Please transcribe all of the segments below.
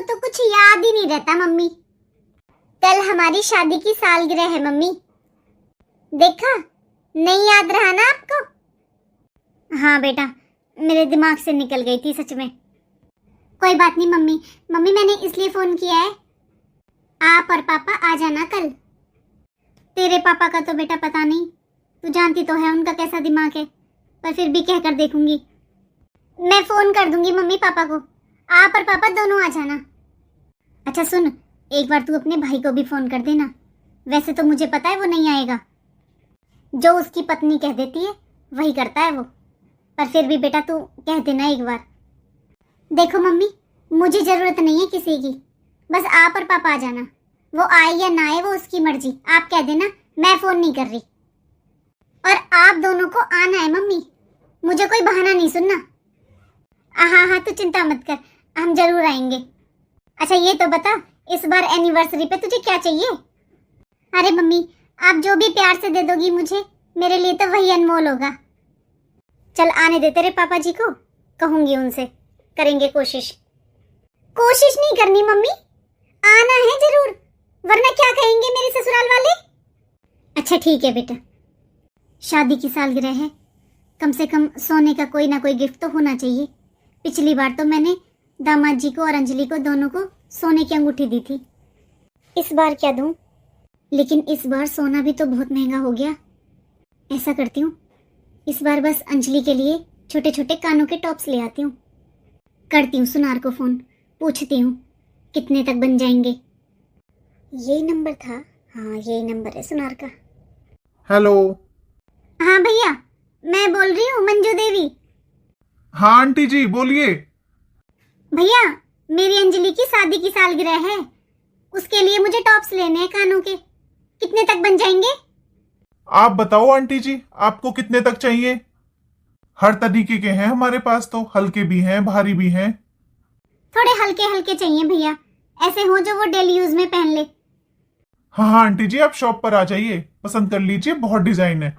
तो कुछ याद ही नहीं रहता मम्मी। कल हमारी शादी की सालगिरह है मम्मी। देखा, नहीं याद रहा ना आपको? हाँ बेटा, मेरे दिमाग से निकल गई थी सच में। कोई बात नहीं मम्मी। मम्मी मैंने इसलिए फोन किया है, आप और पापा आ जाना कल। तेरे पापा का तो बेटा पता नहीं, तू जानती तो है उनका कैसा दिमाग है, पर फिर भी कहकर देखूंगी। मैं फोन कर दूंगी मम्मी पापा को, आप और पापा दोनों आ जाना। अच्छा सुन, एक बार तू अपने भाई को भी फोन कर देना। वैसे तो मुझे पता है वो नहीं आएगा, जो उसकी पत्नी कह देती है वही करता है वो, पर फिर भी बेटा तू कह देना एक बार। देखो मम्मी, मुझे जरूरत नहीं है किसी की, बस आप और पापा आ जाना। वो आए या ना आए वो उसकी मर्जी, आप कह देना मैं फोन नहीं कर रही। और आप दोनों को आना है मम्मी, मुझे कोई बहाना नहीं सुनना। हाँ हाँ, तू चिंता मत कर, हम जरूर आएंगे। अच्छा ये तो बता, इस बार एनिवर्सरी पे तुझे क्या चाहिए? अरे मम्मी, आप जो भी प्यार से दे दोगी मुझे, मेरे लिए तो वही अनमोल होगा। चल आने दे तेरे पापा जी को, कहूंगी उनसे, करेंगे कोशिश। कोशिश नहीं करनी मम्मी, आना है जरूर, वरना क्या कहेंगे मेरे ससुराल वाले। अच्छा ठीक है बेटा, शादी की सालगिरह है, कम से कम सोने का कोई ना कोई गिफ्ट तो होना चाहिए। पिछली बार तो मैंने दामाद जी को और अंजलि को दोनों को सोने की अंगूठी दी थी, इस बार क्या दूं? लेकिन इस बार सोना भी तो बहुत महंगा हो गया। ऐसा करती हूँ, इस बार बस अंजलि के लिए छोटे छोटे कानों के टॉप्स ले आती हूँ। करती हूँ सुनार को फोन, पूछती हूँ कितने तक बन जाएंगे। यही नंबर था, हाँ यही नंबर है सुनार का। हेलो। हाँ भैया, मैं बोल रही हूँ मंजू देवी। हाँ आंटी जी बोलिए। भैया, मेरी अंजलि की शादी की सालगिरह है, उसके लिए मुझे टॉप्स लेने हैं कानों के, कितने तक बन जाएंगे? आप बताओ आंटी जी, आपको कितने तक चाहिए? हर तरीके के हैं हमारे पास, तो हल्के भी हैं भारी भी हैं। थोड़े हल्के हल्के चाहिए भैया, ऐसे हो जो वो डेली यूज में पहन ले। हाँ हाँ आंटी जी, आप शॉप पर आ जाइए, पसंद कर लीजिए, बहुत डिजाइन है।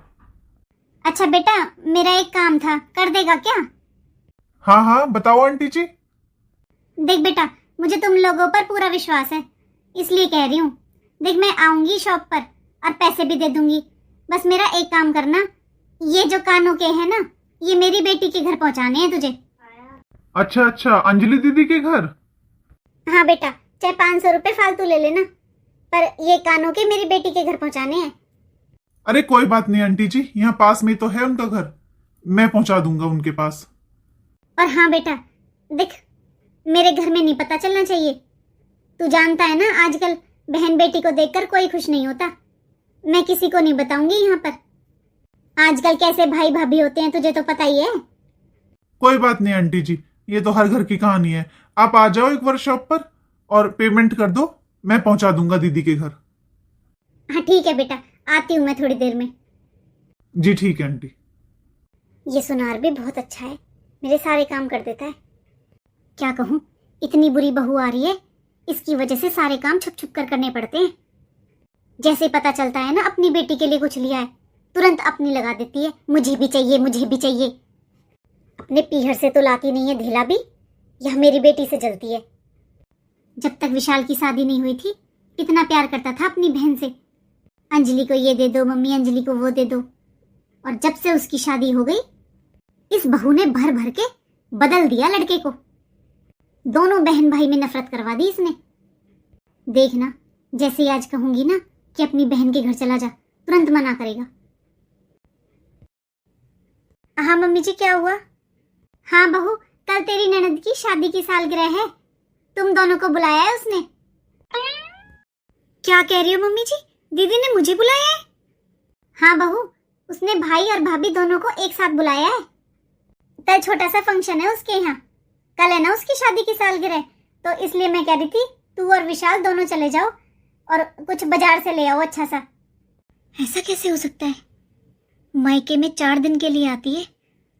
अच्छा बेटा, मेरा एक काम था, कर देगा क्या? हाँ हाँ बताओ आंटी जी। देख बेटा, मुझे तुम लोगों पर पूरा विश्वास है, इसलिए कह रही हूँ। देख मैं आऊंगी शॉप पर और पैसे भी दे दूंगी, बस मेरा एक काम करना, ये जो कानों के हैं ना, ये मेरी बेटी के घर पहुंचाने हैं तुझे। अच्छा अच्छा, अंजलि दीदी के घर? हाँ बेटा, चाहे 500 रुपए फालतू ले लेना, पर ये कानों के मेरी बेटी के घर पहुंचाने हैं। अरे कोई बात नहीं आंटी जी, यहाँ पास में तो है उनका घर, मैं पहुंचा दूंगा उनके पास। और हाँ बेटा देख, मेरे घर में नहीं पता चलना चाहिए, तू जानता है ना आजकल बहन बेटी को देखकर कोई खुश नहीं होता। मैं किसी को नहीं बताऊंगी यहाँ पर, आजकल कैसे भाई भाभी होते हैं तुझे तो पता ही है। कोई बात नहीं आंटी जी, ये तो हर घर की कहानी है। आप आ जाओ एक बार शॉप पर और पेमेंट कर दो, मैं पहुंचा दूंगा दीदी के घर। हाँ ठीक है बेटा, आती हूँ मैं थोड़ी देर में। जी ठीक है आंटी। ये सुनार भी बहुत अच्छा है, मेरे सारे काम कर देता है। क्या कहूँ, इतनी बुरी बहू आ रही है, इसकी वजह से सारे काम छुप छुप कर करने पड़ते हैं। जैसे पता चलता है ना अपनी बेटी के लिए कुछ लिया है, तुरंत अपनी लगा देती है, मुझे भी चाहिए मुझे भी चाहिए। अपने पीहर से तो लाती नहीं है ढेला भी, यह मेरी बेटी से जलती है। जब तक विशाल की शादी नहीं हुई थी, कितना प्यार करता था अपनी बहन से, अंजलि को ये दे दो मम्मी, अंजलि को वो दे दो। और जब से उसकी शादी हो गई, इस बहू ने भर भर के बदल दिया लड़के को, दोनों बहन भाई में नफरत करवा दी इसने। देखना, जैसे ही आज कहूंगी ना कि अपनी बहन के घर चला जा, तुरंत मना करेगा। हाँ मम्मी जी, क्या हुआ? हाँ बहू, कल तेरी ननद की शादी की सालगिरह है, तुम दोनों को बुलाया है उसने। क्या कह रही हो मम्मी जी, दीदी ने मुझे बुलाया है? हाँ बहू, उसने भाई और भाभी दोनों को एक साथ बुलाया है। कल छोटा सा फंक्शन है उसके यहाँ, कल है ना उसकी शादी की सालगिरह, तो इसलिए मैं कह रही थी तू और विशाल दोनों चले जाओ और कुछ बाजार से ले आओ अच्छा सा। ऐसा कैसे हो सकता है, मायके में 4 दिन के लिए आती है,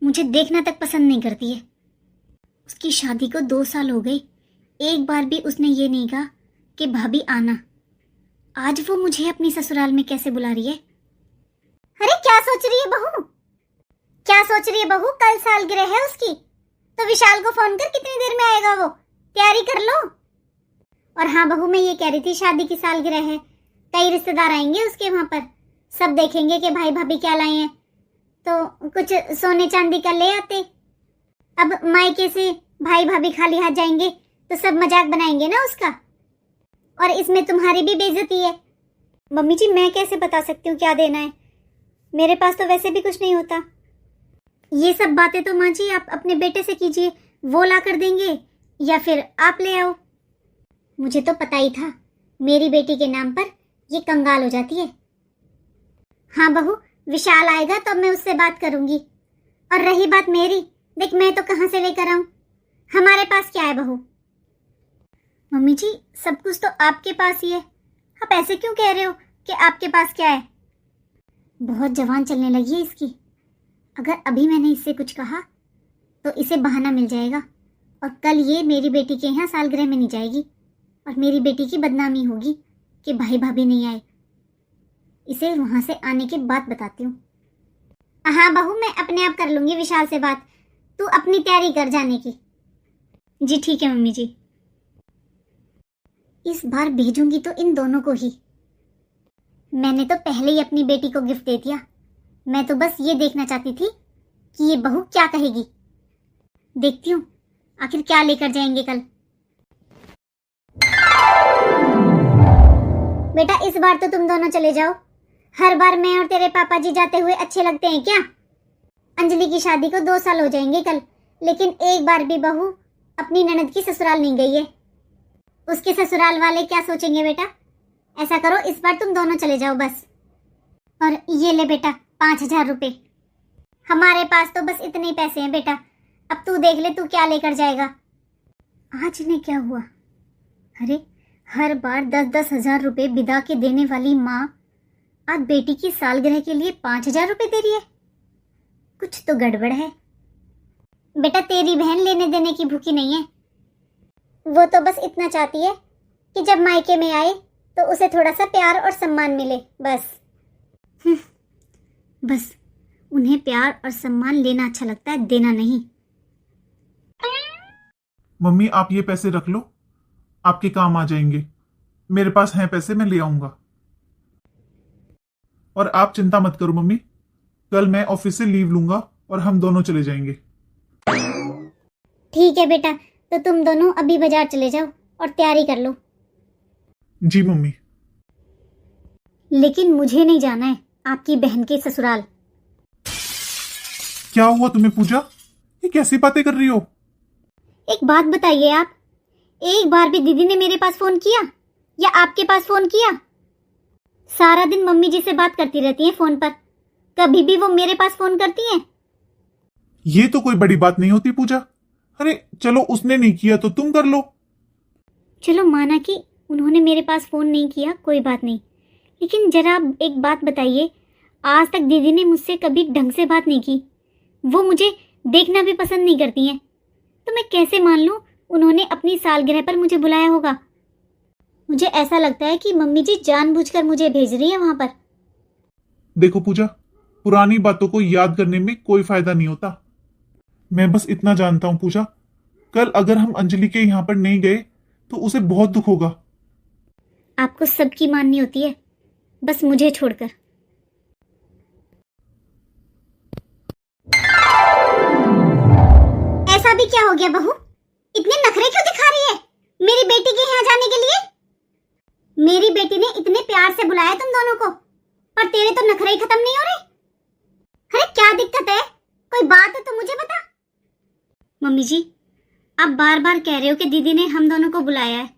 मुझे देखना तक पसंद नहीं करती है। उसकी शादी को 2 साल हो गए, एक बार भी उसने ये नहीं कहा कि भाभी आना। आज वो मुझे अपनी ससुराल में कैसे बुला रही है? अरे क्या सोच रही है बहू, क्या सोच रही है बहू? कल सालगिरह है उसकी, तो विशाल को फोन कर, कितनी देर में आएगा वो, तैयारी कर लो। और हाँ बहू, मैं ये कह रही थी, शादी की सालगिरह है, कई रिश्तेदार आएंगे उसके वहां पर, सब देखेंगे कि भाई भाभी क्या लाए हैं, तो कुछ सोने चांदी का ले आते। अब मायके से भाई भाभी खाली हाथ जाएंगे तो सब मजाक बनाएंगे ना उसका, और इसमें तुम्हारी भी बेइज्जती है। मम्मी जी, मैं कैसे बता सकती हूँ क्या देना है, मेरे पास तो वैसे भी कुछ नहीं होता। ये सब बातें तो माँ जी आप अपने बेटे से कीजिए, वो ला कर देंगे या फिर आप ले आओ। मुझे तो पता ही था मेरी बेटी के नाम पर ये कंगाल हो जाती है। हाँ बहू, विशाल आएगा तो मैं उससे बात करूंगी। और रही बात मेरी, देख मैं तो कहाँ से लेकर आऊं, हमारे पास क्या है बहू। मम्मी जी, सब कुछ तो आपके पास ही है, आप ऐसे क्यों कह रहे हो कि आपके पास क्या है। बहुत जवान चलने लगी है इसकी, अगर अभी मैंने इससे कुछ कहा तो इसे बहाना मिल जाएगा और कल ये मेरी बेटी के यहाँ सालगिरह में नहीं जाएगी और मेरी बेटी की बदनामी होगी कि भाई भाभी नहीं आए। इसे वहां से आने के बाद बताती हूँ। हाँ बहू, मैं अपने आप कर लूंगी विशाल से बात, तू अपनी तैयारी कर जाने की। जी ठीक है मम्मी जी। इस बार भेजूंगी तो इन दोनों को ही। मैंने तो पहले ही अपनी बेटी को गिफ्ट दे दिया, मैं तो बस ये देखना चाहती थी कि ये बहू क्या कहेगी। देखती हूँ आखिर क्या लेकर जाएंगे कल। बेटा, इस बार तो तुम दोनों चले जाओ, हर बार मैं और तेरे पापा जी जाते हुए अच्छे लगते हैं क्या। अंजलि की शादी को 2 साल हो जाएंगे कल, लेकिन एक बार भी बहू अपनी ननद की ससुराल नहीं गई है। उसके ससुराल वाले क्या सोचेंगे बेटा। ऐसा करो, इस बार तुम दोनों चले जाओ बस। और ये ले बेटा 5,000 रुपए। हमारे पास तो बस इतने ही पैसे हैं बेटा, अब तू देख ले तू क्या लेकर जाएगा। आज इन्हें क्या हुआ, अरे हर बार 10-10 हजार रुपए विदा के देने वाली माँ आज बेटी की सालगिरह के लिए 5,000 रुपए दे रही है, कुछ तो गड़बड़ है। बेटा, तेरी बहन लेने देने की भूखी नहीं है, वो तो बस इतना चाहती है कि जब मायके में आए तो उसे थोड़ा सा प्यार और सम्मान मिले, बस। बस उन्हें प्यार और सम्मान लेना अच्छा लगता है, देना नहीं। मम्मी आप ये पैसे रख लो, आपके काम आ जाएंगे, मेरे पास हैं पैसे, मैं ले आऊंगा। और आप चिंता मत करो मम्मी, कल मैं ऑफिस से लीव लूंगा और हम दोनों चले जाएंगे। ठीक है बेटा, तो तुम दोनों अभी बाजार चले जाओ और तैयारी कर लो। जी मम्मी। लेकिन मुझे नहीं जाना है आपकी बहन के ससुराल। क्या हुआ तुम्हें पूजा, ये कैसी बातें कर रही हो। एक बात बताइए आप, एक बार भी दीदी ने मेरे पास फोन किया या आपके पास फोन किया। सारा दिन मम्मी जी से बात करती रहती हैं फोन पर, कभी भी वो मेरे पास फोन करती हैं। ये तो कोई बड़ी बात नहीं होती पूजा, अरे चलो उसने नहीं किया तो तुम कर लो। चलो माना कि उन्होंने मेरे पास फोन नहीं किया, कोई बात नहीं, लेकिन जरा आप एक बात बताइए, आज तक दीदी ने मुझसे कभी ढंग से बात नहीं की, वो मुझे देखना भी पसंद नहीं करती हैं, तो मैं कैसे मान लूं उन्होंने अपनी सालगिरह पर मुझे बुलाया होगा। मुझे ऐसा लगता है कि मम्मी जी जानबूझकर मुझे भेज रही है वहां पर। देखो पूजा, पुरानी बातों को याद करने में कोई फायदा नहीं होता। मैं बस इतना जानता हूं पूजा, कल अगर हम अंजलि के यहां पर नहीं गए तो उसे बहुत दुख होगा। आपको सबकी माननी होती है, बस मुझे छोड़कर। ऐसा भी क्या हो गया बहू, इतने नखरे क्यों दिखा रही है मेरी बेटी के यहाँ जाने के लिए। मेरी बेटी ने इतने प्यार से बुलाया तुम दोनों को, पर तेरे तो नखरे ही खत्म नहीं हो रहे। अरे क्या दिक्कत है, कोई बात है तो मुझे बता। मम्मी जी, आप बार बार कह रहे हो कि दीदी ने हम दोनों को बुलाया है,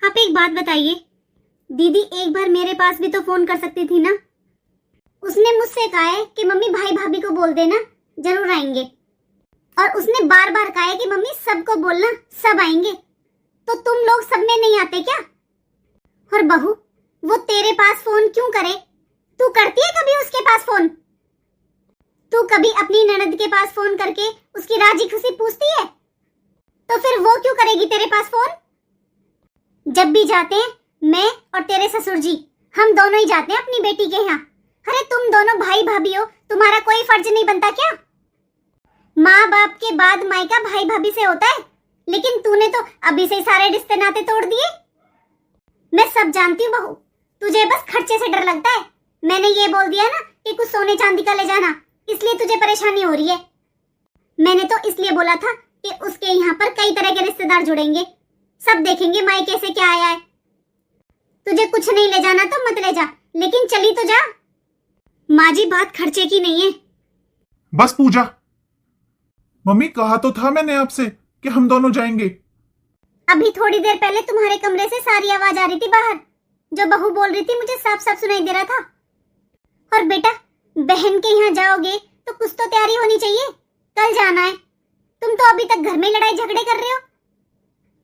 आप एक बात बताइए, दीदी एक बार मेरे पास भी तो फोन कर सकती थी ना। उसने मुझसे कहा है कि मम्मी भाई भाभी को बोल देना जरूर आएंगे, और उसने बार बार कहा है कि मम्मी सबको बोलना सब आएंगे, तो तुम लोग सब में नहीं आते क्या। और बहू, वो तेरे पास फोन क्यों करे, तू करती है कभी उसके पास फोन। तू कभी अपनी ननद के पास फोन करके उसकी राजी खुशी पूछती है, तो फिर वो क्यों करेगी तेरे पास फोन। जब भी जाते हैं मैं और तेरे ससुर जी, हम दोनों ही जाते हैं अपनी बेटी के यहाँ। अरे तुम दोनों भाई भाभी हो, तुम्हारा कोई फर्ज नहीं बनता क्या। माँ बाप के बाद मायका भाई भाभी से होता है, लेकिन तूने तो अभी से सारे रिश्ते नाते तोड़ दिए। मैं सब जानती हूँ बहू, तुझे बस खर्चे से डर लगता है। मैंने ये बोल दिया ना कि कुछ सोने चांदी का ले जाना, इसलिए तुझे परेशानी हो रही है। मैंने तो इसलिए बोला था कि उसके यहाँ पर कई तरह के रिश्तेदार जुड़ेंगे, सब देखेंगे मायके से क्या आया है। तुझे कुछ नहीं ले जाना तो मत ले जा, लेकिन चली तो जा। माँ जी, बात खर्चे की नहीं है। बस पूजा, मम्मी कहा तो था मैंने आपसे कि हम दोनों जाएंगे। अभी थोड़ी देर पहले तुम्हारे कमरे से सारी आवाज आ रही थी बाहर, जो बहू बोल रही थी मुझे साफ साफ सुनाई दे रहा था। और बेटा, बहन के यहाँ जाओगे तो कुछ तो तैयारी होनी चाहिए, कल जाना है। तुम तो अभी तक घर में लड़ाई झगड़े कर रहे हो।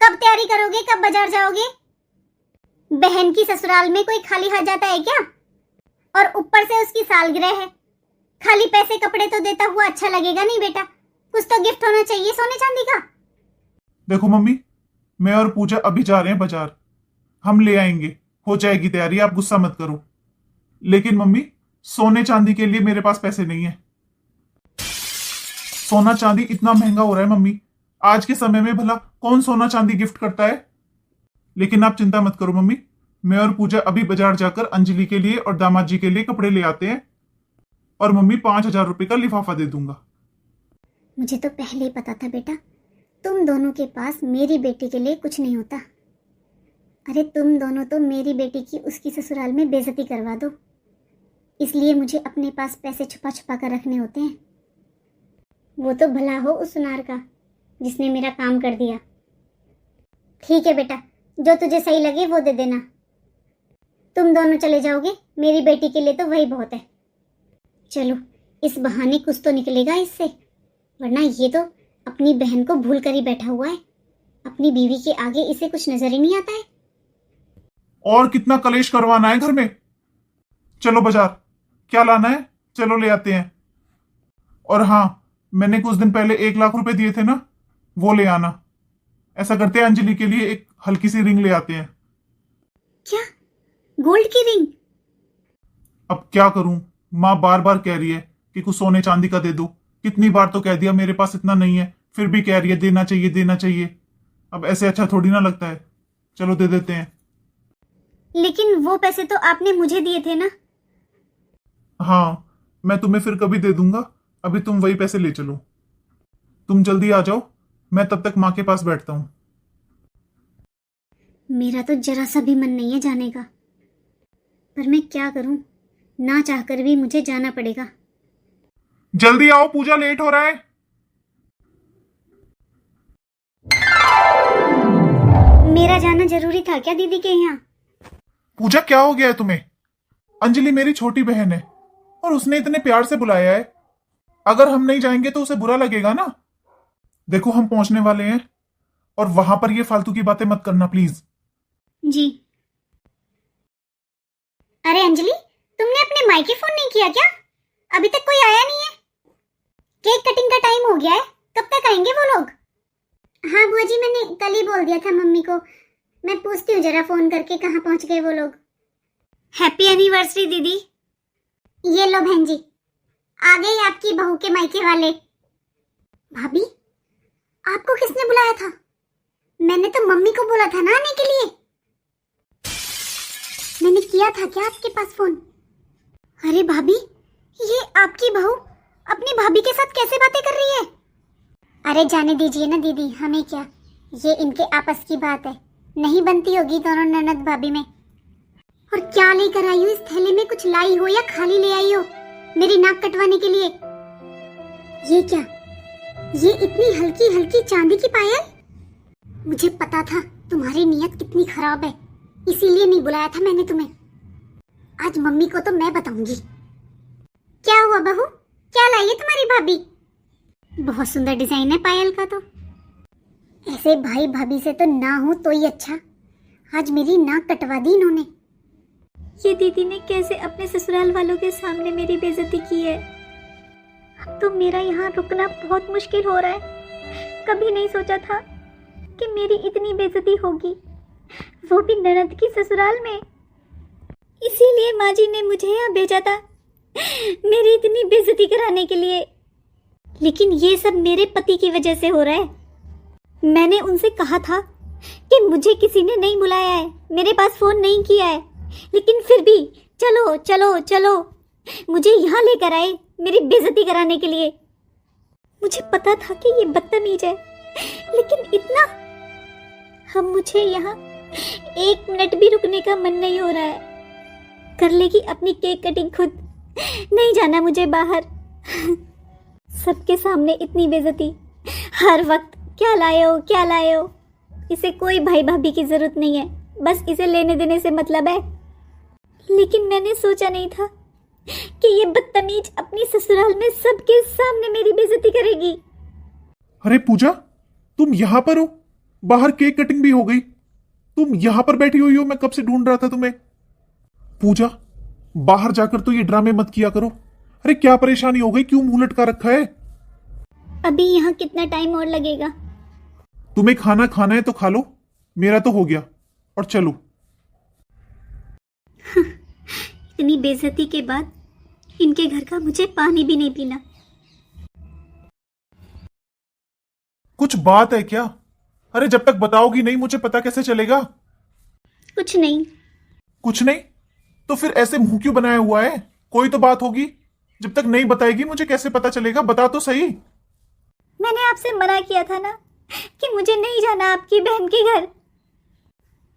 कब तैयारी करोगे, कब बाजार जाओगे? बहन की ससुराल में कोई खाली हाथ जाता है क्या? और ऊपर से उसकी सालगिरह है, खाली पैसे कपड़े तो देता हुआ अच्छा लगेगा नहीं बेटा, कुछ तो गिफ्ट होना चाहिए सोने चांदी का। देखो मम्मी, मैं और पूजा अभी जा रहे हैं बाजार, हम ले आएंगे, हो जाएगी तैयारी, आप गुस्सा मत करो। लेकिन मम्मी, सोने चांदी के लिए मेरे पास पैसे नहीं है। सोना चांदी इतना महंगा हो रहा है मम्मी, आज के समय में भला कौन सोना चांदी गिफ्ट करता है। लेकिन आप चिंता मत करो मम्मी, मैं और पूजा अभी बाजार जाकर अंजलि के लिए और दामाद जी के लिए कपड़े ले आते हैं, और मम्मी 5,000 रुपए का लिफाफा दे दूंगा। मुझे तो पहले ही पता था बेटा, तुम दोनों के पास मेरी बेटी के लिए कुछ नहीं होता। अरे तुम दोनों तो मेरी बेटी की उसकी ससुराल में बेइज्जती करवा दो, इसलिए मुझे अपने पास पैसे छुपा छुपा कर रखने होते हैं। वो तो भला हो उस सुनार का जिसने मेरा काम कर दिया। ठीक है बेटा, जो तुझे सही लगे वो दे देना। तुम दोनों चले जाओगे, मेरी बेटी के लिए तो वही बहुत है। चलो, इस बहाने कुछ तो निकलेगा इससे, वरना ये तो अपनी बहन को भूल कर ही बैठा हुआ है। अपनी बीवी के आगे इसे कुछ नजर ही नहीं आता है। और कितना कलेश करवाना है घर में। चलो बाजार, क्या लाना है चलो ले आते हैं। और हाँ, मैंने कुछ दिन पहले 1 लाख रुपए दिए थे ना, वो ले आना। ऐसा करते हैं, अंजलि के लिए एक हल्की सी रिंग ले आते हैं। क्या? गोल्ड की रिंग? अब क्या करूं, माँ बार बार कह रही है कि कुछ सोने चांदी का दे दो। कितनी बार तो कह दिया मेरे पास इतना नहीं है, फिर भी कह रही है देना चाहिए देना चाहिए। अब ऐसे अच्छा थोड़ी ना लगता है, चलो दे देते हैं। लेकिन वो पैसे तो आपने मुझे दिए थे ना। हाँ, मैं तुम्हें फिर कभी दे दूंगा, अभी तुम वही पैसे ले चलो। तुम जल्दी आ जाओ, मैं तब तक माँ के पास बैठता हूँ। मेरा तो जरा सा भी मन नहीं है जाने का, पर मैं क्या करूं, ना चाहकर भी मुझे जाना पड़ेगा। जल्दी आओ पूजा, लेट हो रहा है। मेरा जाना जरूरी था क्या दीदी के यहाँ? पूजा क्या हो गया है तुम्हें? अंजलि मेरी छोटी बहन है और उसने इतने प्यार से बुलाया है, अगर हम नहीं जाएंगे तो उसे बुरा लगेगा ना। देखो हम पहुंचने वाले हैं, और वहां पर ये फालतू की बातें मत करना प्लीज। जी। अरे अंजलि, तुमने अपने मायके फोन नहीं किया क्या? अभी तक कोई आया नहीं है। केक कटिंग का टाइम हो गया है, कब तक आएंगे वो लोग? हाँ बुआ जी, मैंने कल ही बोल दिया था मम्मी को। मैं पूछती हूँ जरा फोन करके कहाँ पहुंच गए वो लोग। हैप्पी एनिवर्सरी दीदी। ये लो बहन जी, आ गई आपकी बहू के मायके वाले। भाभी, आपको किसने बुलाया था? मैंने तो मम्मी को बोला था ना आने के लिए। मैंने किया था क्या आपके पास फोन? अरे भाभी, ये आपकी बहू अपनी भाभी के साथ कैसे बातें कर रही है? अरे जाने दीजिए ना दीदी, हमें क्या, ये इनके आपस की बात है, नहीं बनती होगी दोनों ननद भाभी में। और क्या लेकर आई हो इस थैले में? कुछ लाई हो या खाली ले आई हो मेरी नाक कटवाने के लिए? ये क्या, ये इतनी हल्की हल्की चांदी की पायल? मुझे पता था तुम्हारी नीयत कितनी खराब है, इसीलिए नहीं बुलाया था मैंने तुम्हें। आज मम्मी को तो मैं बताऊंगी। क्या हुआ बहू, क्या लाई है तुम्हारी भाभी? बहुत सुंदर डिजाइन है पायल का तो। ऐसे भाई भाभी से तो ना हो तो ही अच्छा, आज मेरी नाक कटवा दी इन्होंने। ये दीदी ने कैसे अपने ससुराल वालों के सामने मेरी बेइज्जती की है। अब तो मेरा यहाँ रुकना बहुत मुश्किल हो रहा है। कभी नहीं सोचा था कि मेरी इतनी बेइज्जती होगी, वो भी ननद की ससुराल में। इसीलिए माँ जी ने मुझे यहाँ भेजा था मेरी इतनी बेइज्जती कराने के लिए। लेकिन ये सब मेरे पति की वजह से हो रहा है। मैंने उनसे कहा था कि मुझे किसी ने नहीं बुलाया है, मेरे पास फोन नहीं किया है, लेकिन फिर भी चलो चलो चलो मुझे यहाँ लेकर आए मेरी बेइज्जती कराने के लिए। मुझे पता था कि ये बदतमीज है, लेकिन इतना। हम मुझे यहाँ 1 मिनट भी रुकने का मन नहीं हो रहा है। कर लेगी अपनी केक कटिंग खुद, नहीं जाना मुझे बाहर। सबके सामने इतनी बेइज्जती, हर वक्त क्या लाए हो क्या लाए हो। इसे कोई भाई भाभी की जरूरत नहीं है, बस इसे लेने देने से मतलब है। लेकिन मैंने सोचा नहीं था कि ये बदतमीज अपनी ससुराल में सबके सामने मेरी बेइज्जती करेगी। अरे पूजा, तुम यहाँ पर हो? बाहर केक कटिंग भी हो गई, तुम यहाँ पर बैठी हुई हो? मैं कब से ढूंढ रहा था तुम्हें। पूजा, बाहर जाकर तो ये ड्रामे मत किया करो। अरे क्या परेशानी हो गई, क्यों मुंह लटका रखा है? अभी यहाँ कितना टाइम और लगेगा? तुम्हें खाना खाना है तो खा लो, मेरा तो हो गया। और चलो। इतनी बेइज्जती के बाद इनके घर का मुझे पानी भी नहीं पीना। कुछ बात है क्या? अरे जब तक बताओगी नहीं मुझे पता कैसे चलेगा? कुछ नहीं। कुछ नहीं? तो फिर ऐसे मुंह क्यों बनाया हुआ है? कोई तो बात होगी। जब तक नहीं बताएगी मुझे कैसे पता चलेगा? बता तो सही। मैंने आपसे मना किया था ना कि मुझे नहीं जाना आपकी बहन के घर।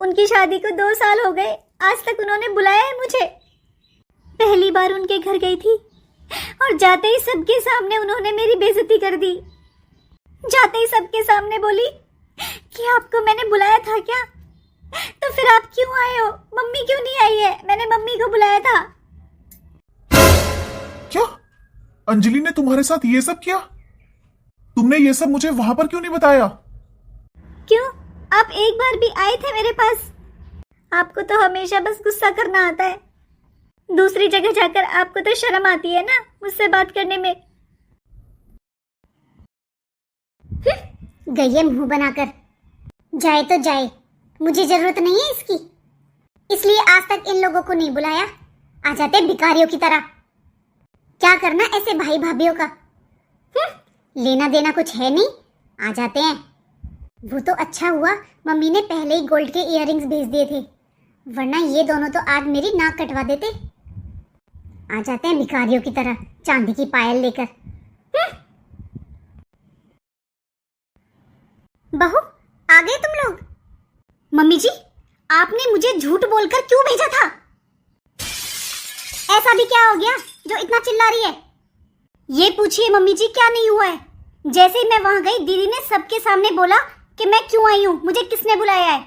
उनकी शादी को 2 साल हो गए, आज तक उन्होंने बुलाया है मुझे। पहली बार उनके घर गई थी और जाते ही सबके सामने उन्होंने मेरी बेइज्जती कर दी। जाते ही सबके सामने बोली कि आपको मैंने बुलाया था क्या? तो फिर आप क्यों आए हो? मम्मी क्यों नहीं आई है? मैंने मम्मी को बुलाया था। क्या अंजलि ने तुम्हारे साथ ये सब किया? तुमने ये सब मुझे वहां पर क्यों नहीं बताया? क्यों? आप एक बार भी आए थे मेरे पास? आपको तो हमेशा बस गुस्सा करना आता है। दूसरी जगह जाकर आपको तो शर्म आती है ना मुझसे बात करने में। गई है मुंह बनाकर। जाए तो जाए, मुझे जरूरत नहीं है इसकी, इसलिए आज तक इन लोगों को नहीं बुलाया। आ जाते भिखारियों की तरह। क्या करना ऐसे भाई भाभीयों का? लेना देना कुछ है नहीं, आ जाते हैं। वो तो अच्छा हुआ मम्मी ने पहले ही गोल्ड के इयररिंग्स भेज दिए थे, वरना ये दोनों तो आज मेरी नाक कटवा देते। आ जाते हैं भिखारियों की तरह चांदी की पायल लेकर। बहू, आ गए तुम लोग? मम्मी जी, आपने मुझे झूठ बोलकर क्यों भेजा था? ऐसा भी क्या हो गया जो इतना चिल्ला रही है? ये पूछिए मम्मी जी, क्या नहीं हुआ है? जैसे ही मैं वहां गई दीदी ने सबके सामने बोला कि मैं क्यों आई हूँ, मुझे किसने बुलाया है।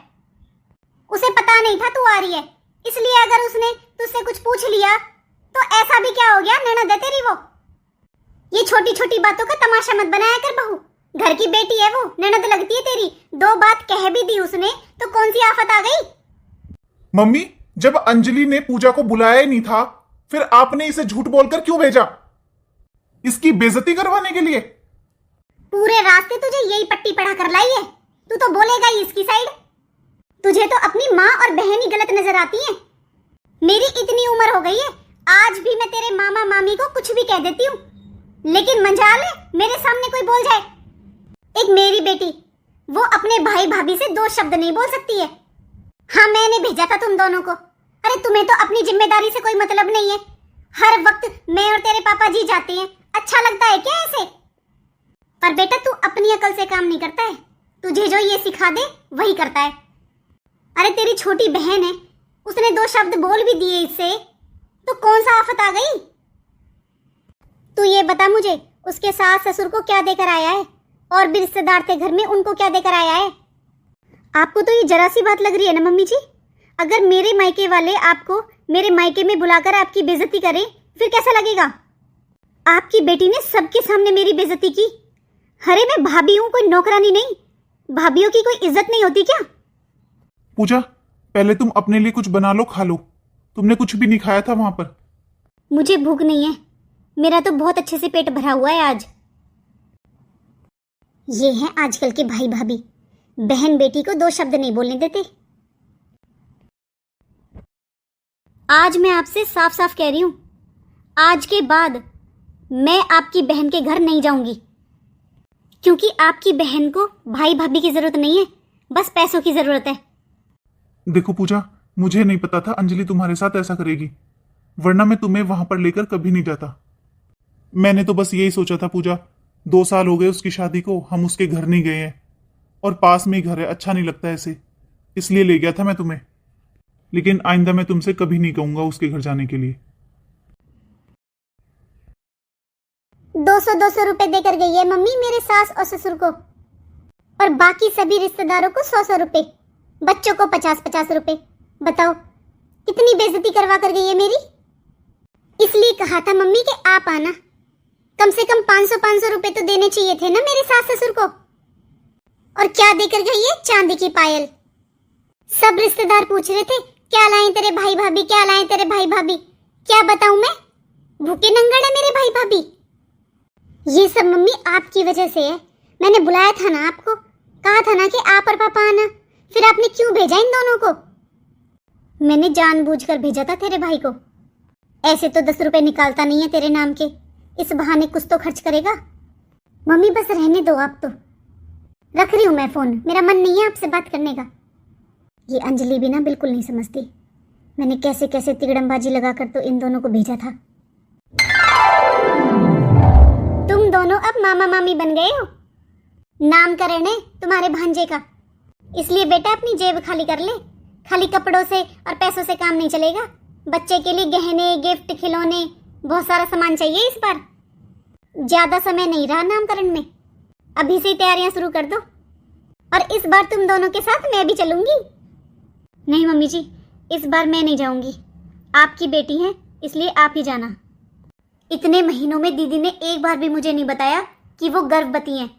उसे पता नहीं था तू आ रही है, इसलिए अगर उसने तुझसे कुछ पूछ लिया तो ऐसा भी क्या हो गया? ननद है तेरी वो। ये छोटी छोटी बातों का तमाशा मत बनाया कर बहू। घर की बेटी है वो, ननद लगती है तेरी। 2 बात कह भी दी उसने तो कौन सी आफत आ गई? मम्मी, जब अंजलि ने पूजा को बुलाया ही नहीं था, फिर आपने इसे झूठ बोलकर क्यों भेजा? इसकी बेइज्जती करवाने के लिए? पूरे रास्ते तुझे यही पट्टी पढ़ा कर लाई है, तू तो बोलेगा ही इसकी साइड। तुझे तो अपनी माँ और बहन ही गलत नजर आती है। मेरी इतनी उम्र हो गई है, आज भी मैं तेरे मामा मामी को कुछ भी कह देती हूँ, लेकिन मंजाल है मेरे सामने कोई बोल जाए। एक मेरी बेटी, वो अपने भाई भाभी से 2 शब्द नहीं बोल सकती है। हाँ, मैंने भेजा था तुम दोनों को। अरे तुम्हें तो अपनी जिम्मेदारी से कोई मतलब नहीं है। हर वक्त मैं और तेरे पापा जी जाते हैं, अच्छा लगता है क्या ऐसे? पर बेटा तू अपनी अकल से काम नहीं करता है, तुझे जो ये सिखा दे वही करता है। अरे तेरी छोटी बहन है, उसने 2 शब्द बोल भी दिए इससे तो कौन सा आफत आ गई? तू ये बता मुझे, उसके सास ससुर को क्या देकर आया है? और भी रिश्तेदार थे घर में, उनको क्या देकर आया है? आपको तो ये जरा सी बात लग रही है ना मम्मी जी? अगर मेरे मायके वाले आपको मेरे मायके में बुलाकर आपकी बेइज्जती करें फिर कैसा लगेगा? आपकी बेटी ने सबके सामने मेरी बेइज्जती की। अरे मैं भाभी हूँ, कोई नौकरानी नहीं। भाभीयों की कोई इज्जत नहीं होती क्या? पूजा, पहले तुम अपने लिए कुछ बना लो, खा लो। तुमने कुछ भी नहीं खाया था वहां पर। मुझे भूख नहीं है, मेरा तो बहुत अच्छे से पेट भरा हुआ है आज। ये हैं आजकल के भाई भाभी, बहन बेटी को 2 शब्द नहीं बोलने देते। आज मैं आपसे साफ साफ कह रही हूं, आज के बाद मैं आपकी बहन के घर नहीं जाऊंगी, क्योंकि आपकी बहन को भाई भाभी की जरूरत नहीं है, बस पैसों की जरूरत है। देखो पूजा, मुझे नहीं पता था अंजलि तुम्हारे साथ ऐसा करेगी, वरना मैं तुम्हें वहां पर लेकर कभी नहीं जाता। मैंने तो बस यही सोचा था पूजा, 2 साल हो गए उसकी शादी को, हम उसके घर नहीं गए हैं और पास में ही घर है, अच्छा नहीं लगता ऐसे, इसलिए ले गया था मैं तुम्हें। लेकिन आइंदा मैं तुमसे कभी नहीं कहूंगा उसके घर जाने के लिए। 200-200 रुपए देकर गई है मम्मी मेरे सास और ससुर को, और बाकी सभी रिश्तेदारों को 100-100 रुपए, बच्चों को 50-50 रुपए। बताओ कितनी बेइज्जती करवा कर गई है मेरी। इसलिए कहा था मम्मी कि आप आना, कम से कम 500-500 रुपए तो देने चाहिए थे ना मेरे सास ससुर को। और क्या देकर गई है? चांदी की पायल। सब रिश्तेदार पूछ रहे थे क्या लाए तेरे भाई भाभी, क्या लाए तेरे भाई भाभी। क्या बताऊं मैं, भूखे नंगड़ है मेरे भाई भाभी। ये सब मम्मी आपकी वजह से है। मैंने बुलाया था ना आपको, कहा था ना कि आप और पापा आना, फिर आपने क्यों भेजा इन दोनों को? मैंने जानबूझकर भेजा था तेरे भाई को। ऐसे तो 10 रुपए निकालता नहीं है तेरे नाम के, इस बहाने कुछ तो खर्च करेगा। मम्मी बस रहने दो आप तो, रख रही हूं मैं फोन, मेरा मन नहीं है आपसे बात करने का। ये अंजलि भी ना बिल्कुल नहीं समझती, मैंने कैसे कैसे तिगड़मबाजी लगाकर तो इन दोनों को भेजा था। तुम दोनों अब मामा मामी बन गए हो, नामकरण है तुम्हारे भांजे का। इसलिए बेटा अपनी जेब खाली कर ले, खाली कपड़ों से और पैसों से काम नहीं चलेगा। बच्चे के लिए गहने, गिफ्ट, खिलौने, बहुत सारा सामान चाहिए इस बार। ज्यादा समय नहीं रहा नामकरण में, अभी से ही तैयारियां शुरू कर दो। और इस बार तुम दोनों के साथ मैं भी चलूंगी। नहीं मम्मी जी, इस बार मैं नहीं जाऊंगी, आपकी बेटी है इसलिए आप ही जाना। इतने महीनों में दीदी ने एक बार भी मुझे नहीं बताया कि वो गर्भवती हैं।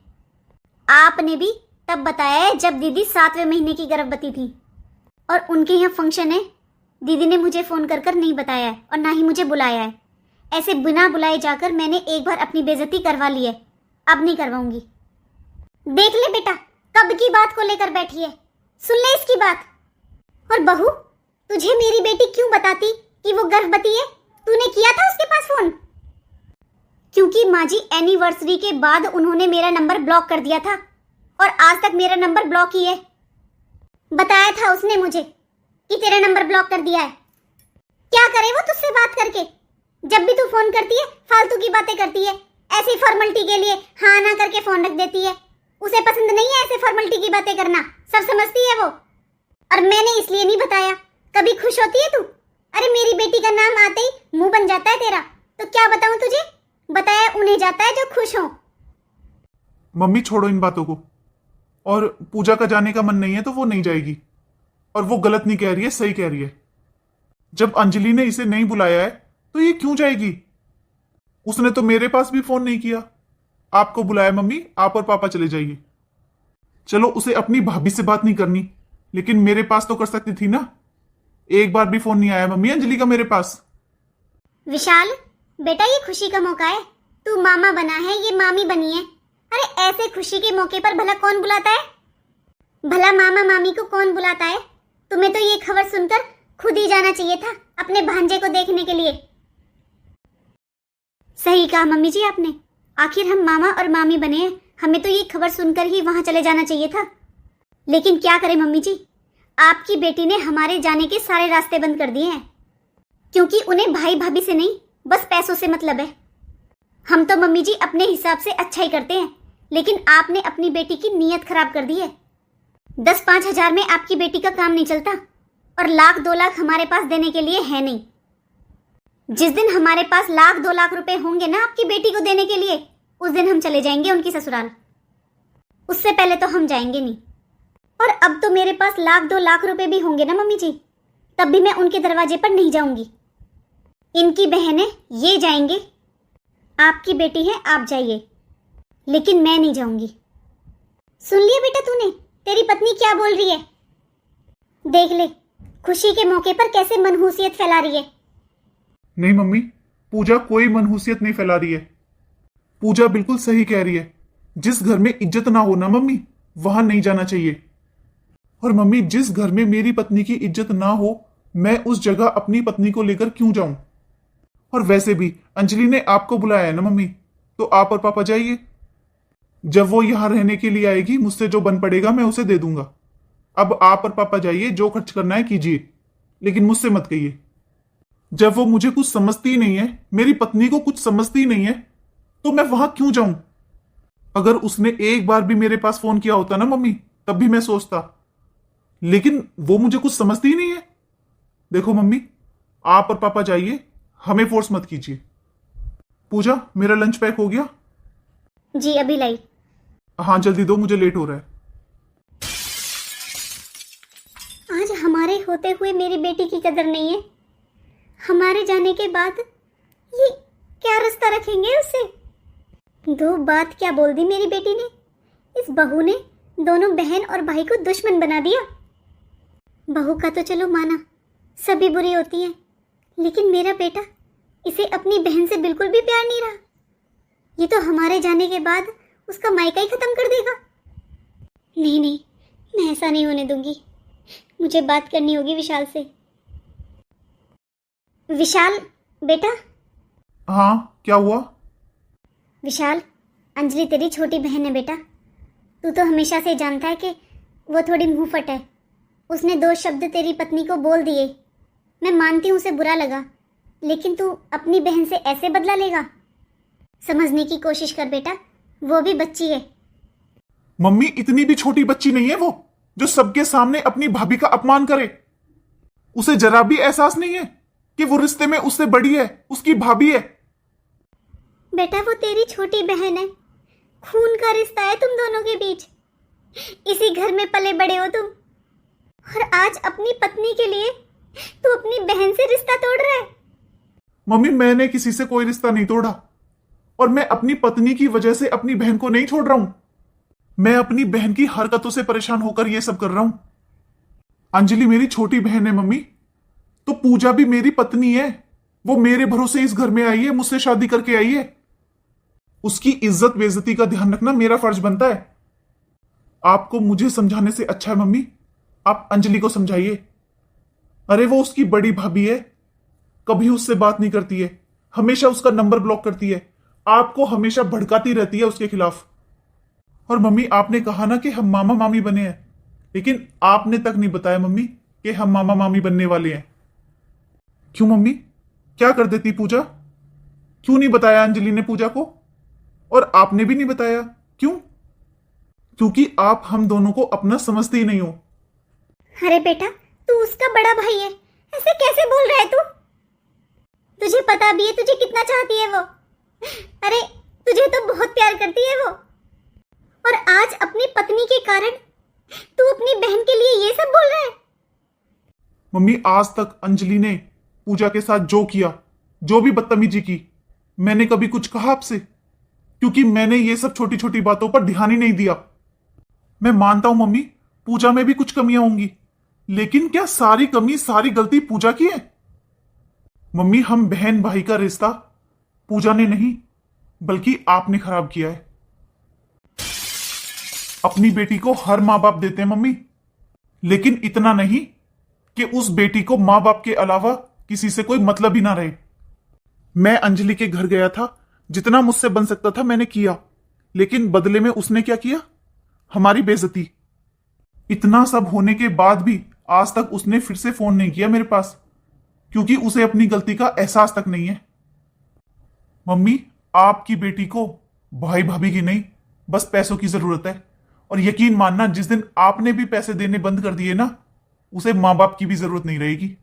आपने भी तब बताया है जब दीदी 7वें महीने की गर्भवती थी, और उनके यहाँ फंक्शन है, दीदी ने मुझे फोन कर कर नहीं बताया है और ना ही मुझे बुलाया है। ऐसे बिना बुलाए जाकर मैंने एक बार अपनी बेइज्जती करवा ली है, अब नहीं करवाऊंगी। देख ले बेटा, कब की बात को लेकर बैठी है, सुन ले इसकी बात। और बहू, तुझे मेरी बेटी क्यों बताती कि वो गर्भवती है? तूने किया था उसके पास फोन? क्योंकि माँ जी एनिवर्सरी के बाद उन्होंने मेरा नंबर ब्लॉक कर दिया था और आज तक मेरा नंबर ब्लॉक ही है। बताया था उसने मुझे कि तेरा नंबर ब्लॉक कर दिया है। क्या करे वो तुझसे बात करके? जब भी तू फोन करती है फालतू की बातें करती है, ऐसी फॉर्मेलिटी के लिए हाँ ना करके फोन रख देती है। उसे पसंद नहीं है ऐसे फॉर्मेलिटी की बातें करना, सब समझती है वो। और मैंने इसलिए नहीं बताया। कभी खुश होती है तू? अरे मेरी बेटी का नाम आते ही मुंह बन जाता है तेरा, तो क्या बताऊं तुझे? बताया उन्हें जाता है जो खुश हो। मम्मी छोड़ो इन बातों को, और पूजा का जाने का मन नहीं है तो वो नहीं जाएगी, और वो गलत नहीं कह रही है, सही कह रही है। जब अंजलि ने इसे नहीं बुलाया है तो ये क्यों जाएगी? उसने तो मेरे पास भी फोन नहीं किया। आपको बुलाया मम्मी, आप और पापा चले जाइए। चलो उसे अपनी भाभी से बात नहीं करनी, लेकिन मेरे पास तो कर सकती थी ना। एक बार भी फोन नहीं आया मम्मी अंजलि का मेरे पास। विशाल बेटा, ये खुशी का मौका है, तू मामा बना है, ये मामी बनी है। अरे ऐसे खुशी के मौके पर भला कौन बुलाता है? भला मामा मामी को कौन बुलाता है? तुम्हें तो ये खबर सुनकर खुद ही जाना चाहिए था अपने भांजे को देखने के लिए। सही कहा मम्मी जी आपने, आखिर हम मामा और मामी बने हैं, हमें तो ये खबर सुनकर ही वहां चले जाना चाहिए था। लेकिन क्या करें मम्मी जी, आपकी बेटी ने हमारे जाने के सारे रास्ते बंद कर दिए हैं, क्योंकि उन्हें भाई भाभी से नहीं बस पैसों से मतलब है। हम तो मम्मी जी अपने हिसाब से अच्छा ही करते हैं, लेकिन आपने अपनी बेटी की नीयत खराब कर दी है। 10-5 हजार में आपकी बेटी का काम नहीं चलता, और 1,00,000-2 लाख हमारे पास देने के लिए है नहीं। जिस दिन हमारे पास 1,00,000-2 लाख रुपए होंगे ना आपकी बेटी को देने के लिए, उस दिन हम चले जाएंगे उनकी ससुराल। उससे पहले तो हम जाएंगे नहीं। और अब तो मेरे पास 1,00,000-2 लाख रुपए भी होंगे ना मम्मी जी, तब भी मैं उनके दरवाजे पर नहीं जाऊंगी। इनकी बहनें ये जाएंगे, आपकी बेटी है आप जाइए, लेकिन मैं नहीं जाऊंगी। सुन लिया बेटा तूने, तेरी पत्नी क्या बोल रही है? देख ले खुशी के मौके पर कैसे मनहूसियत फैला रही है। नहीं मम्मी, पूजा कोई मनहूसियत नहीं फैला रही है। पूजा बिल्कुल सही कह रही है। जिस घर में इज्जत ना हो ना मम्मी, वहां नहीं जाना चाहिए। और मम्मी, जिस घर में मेरी पत्नी की इज्जत ना हो, मैं उस जगह अपनी पत्नी को लेकर क्यों जाऊं? और वैसे भी अंजलि ने आपको बुलाया है ना मम्मी, तो आप और पापा जाइए। जब वो यहां रहने के लिए आएगी, मुझसे जो बन पड़ेगा मैं उसे दे दूंगा। अब आप और पापा जाइए, जो खर्च करना है कीजिए, लेकिन मुझसे मत कहिए। जब वो मुझे कुछ समझती ही नहीं है, मेरी पत्नी को कुछ समझती ही नहीं है, तो मैं वहां क्यों जाऊं? अगर उसने एक बार भी मेरे पास फोन किया होता ना मम्मी, तब भी मैं सोचता, लेकिन वो मुझे कुछ समझती ही नहीं है। देखो मम्मी, आप और पापा जाइए, हमें फोर्स मत कीजिए। पूजा, मेरा लंच पैक हो गया? जी अभी लाई। हाँ जल्दी दो, मुझे लेट हो रहा है। आज हमारे होते हुए मेरी बेटी की कदर नहीं है। हमारे जाने के बाद ये क्या रास्ता रखेंगे उससे? दो बात क्या बोल दी मेरी बेटी ने। इस बहू ने दोनों बहन और भाई को दुश्मन बना दिया। बहू का तो चलो माना, सभी बुरी होती है, लेकिन मेरा बेटा, इसे अपनी बहन से बिल्कुल भी प्यार नहीं रहा। ये तो हमारे जाने के बाद उसका मायका ही खत्म कर देगा। नहीं नहीं, मैं ऐसा नहीं होने दूंगी। मुझे बात करनी होगी विशाल से। विशाल बेटा। हाँ, क्या हुआ? विशाल, अंजलि तेरी छोटी बहन है बेटा। तू तो हमेशा से जानता है कि वो थोड़ी मुंहफट है। उसने दो शब्द तेरी पत्नी को बोल दिए। मैं मानती हूँ उसे बुरा लगा, लेकिन तू अपनी बहन से ऐसे बदला लेगा? समझने की कोशिश कर बेटा, वो भी बच्ची है। मम्मी, इतनी भी छोटी बच्ची नहीं है वो, जो सबके सामने अपनी भाभी का अपमान करे। उसे जरा भी एहसास नहीं है कि वो रिश्ते में उससे बड़ी है, उसकी भाभी है। बेटा वो तेरी छोटी बहन है, खून का रिश्ता है तुम दोनों के बीच। इसी घर में पले बड़े हो तुम, और आज अपनी पत्नी के लिए तू अपनी बहन से रिश्ता तोड़ रहा है। मम्मी, मैंने किसी से कोई रिश्ता नहीं तोड़ा, और मैं अपनी पत्नी की वजह से अपनी बहन को नहीं छोड़ रहा हूं। मैं अपनी बहन की हरकतों से परेशान होकर यह सब कर रहा हूं। अंजलि मेरी छोटी बहन है मम्मी, तो पूजा भी मेरी पत्नी है। वो मेरे भरोसे इस घर में आई है, मुझसे शादी करके आई है। उसकी इज्जत बेइज्जती का ध्यान रखना मेरा फर्ज बनता है। आपको मुझे समझाने से अच्छा है मम्मी, आप अंजलि को समझाइए। अरे वो उसकी बड़ी भाभी है, कभी उससे बात नहीं करती है, हमेशा उसका नंबर ब्लॉक करती है, आपको हमेशा भड़काती रहती है उसके खिलाफ। और मम्मी, आपने कहा ना कि हम मामा मामी बने हैं, लेकिन आपने तक नहीं बताया मम्मी कि हम मामा मामी बनने वाले हैं। क्यों मम्मी, क्या कर देती पूजा? क्यों नहीं बताया अंजलि ने पूजा को? और आपने भी नहीं बताया, क्यों? क्योंकि आप हम दोनों को अपना समझते ही नहीं हो। अरे बेटा, तू उसका बड़ा भाई है, ऐसे कैसे बोल रहा है तू? तुझे पता भी है तुझे कितना चाहती है वो। अरे तुझे तो बहुत प्यार करती है वो, और आज अपनी पत्नी के कारण तू अपनी बहन के लिए ये सब बोल रहा है? मम्मी, आज तक अंजलि ने पूजा के साथ जो किया, जो भी बदतमीजी की, मैंने कभी कुछ कहा आपसे? क्योंकि मैंने ये सब छोटी छोटी बातों पर ध्यान ही नहीं दिया। मैं मानता हूं मम्मी, पूजा में भी कुछ कमियां होंगी, लेकिन क्या सारी कमी सारी गलती पूजा की है? मम्मी, हम बहन भाई का रिश्ता पूजा ने नहीं, बल्कि आपने खराब किया है। अपनी बेटी को हर मां बाप देते हैं मम्मी, लेकिन इतना नहीं कि उस बेटी को मां बाप के अलावा किसी से कोई मतलब ही ना रहे। मैं अंजलि के घर गया था, जितना मुझसे बन सकता था मैंने किया, लेकिन बदले में उसने क्या किया? हमारी बेइज्जती। इतना सब होने के बाद भी आज तक उसने फिर से फोन नहीं किया मेरे पास, क्योंकि उसे अपनी गलती का एहसास तक नहीं है। मम्मी, आपकी बेटी को भाई भाभी की नहीं, बस पैसों की जरूरत है। और यकीन मानना, जिस दिन आपने भी पैसे देने बंद कर दिए ना, उसे मां बाप की भी जरूरत नहीं रहेगी।